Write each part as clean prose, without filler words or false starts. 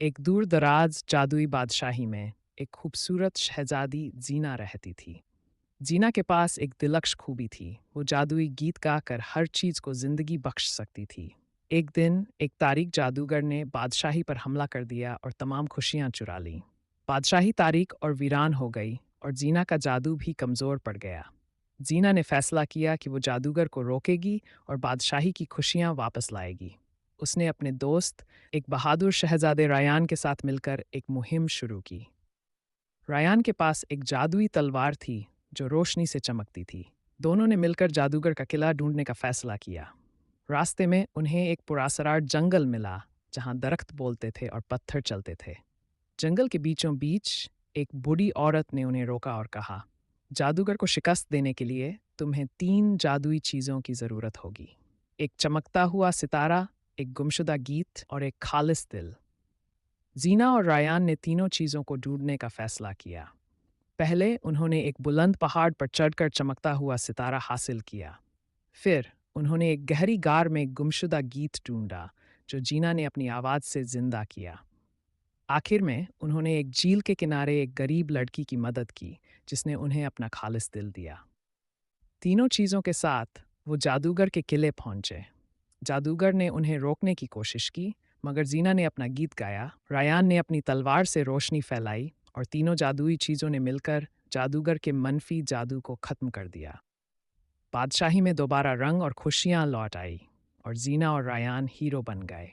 एक दूर दराज जादुई बादशाही में एक खूबसूरत शहजादी जीना रहती थी। जीना के पास एक दिलकश खूबी थी। वो जादुई गीत गाकर हर चीज को जिंदगी बख्श सकती थी। एक दिन एक तारीख जादूगर ने बादशाही पर हमला कर दिया और तमाम खुशियां चुरा लीं। बादशाही तारीख और वीरान हो गई और जीना का जादू भी कमजोर पड़ गया। जीना ने फैसला किया कि वो जादूगर को रोकेगी और बादशाही की खुशियां वापस लाएगी। उसने अपने दोस्त एक बहादुर शहजादे रायान के साथ मिलकर एक मुहिम शुरू की। रायान के पास एक जादुई तलवार थी जो रोशनी से चमकती थी। दोनों ने मिलकर जादूगर का किला ढूंढने का फैसला किया। रास्ते में उन्हें एक पुरासरार जंगल मिला जहां दरख्त बोलते थे और पत्थर चलते थे। जंगल के बीचों बीच एक बूढ़ी औरत ने उन्हें रोका और कहा, जादूगर को शिकस्त देने के लिए तुम्हें 3 जादुई चीज़ों की ज़रूरत होगी। एक चमकता हुआ सितारा, एक गुमशुदा गीत और एक खालिस दिल। जीना और रायान ने तीनों चीज़ों को ढूंढने का फैसला किया। पहले उन्होंने एक बुलंद पहाड़ पर चढ़कर चमकता हुआ सितारा हासिल किया। फिर उन्होंने एक गहरी गार में एक गुमशुदा गीत ढूंढा जो जीना ने अपनी आवाज़ से जिंदा किया। आखिर में उन्होंने एक झील के किनारे एक गरीब लड़की की मदद की जिसने उन्हें अपना खालिस दिल दिया। तीनों चीज़ों के साथ वो जादूगर के किले पहुंचे। जादूगर ने उन्हें रोकने की कोशिश की, मगर जीना ने अपना गीत गाया, रायान ने अपनी तलवार से रोशनी फैलाई और तीनों जादुई चीज़ों ने मिलकर जादूगर के मनफी जादू को ख़त्म कर दिया। बादशाही में दोबारा रंग और खुशियाँ लौट आई और जीना और रायान हीरो बन गए।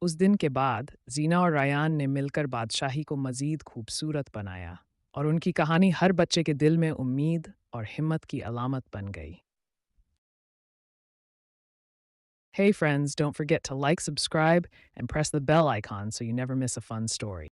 उस दिन के बाद जीना और रायान ने मिलकर बादशाही को मज़ीद खूबसूरत बनाया और उनकी कहानी हर बच्चे के दिल में उम्मीद और हिम्मत की अलामत बन गई। Hey friends, don't forget to like, subscribe, and press the bell icon so you never miss a fun story.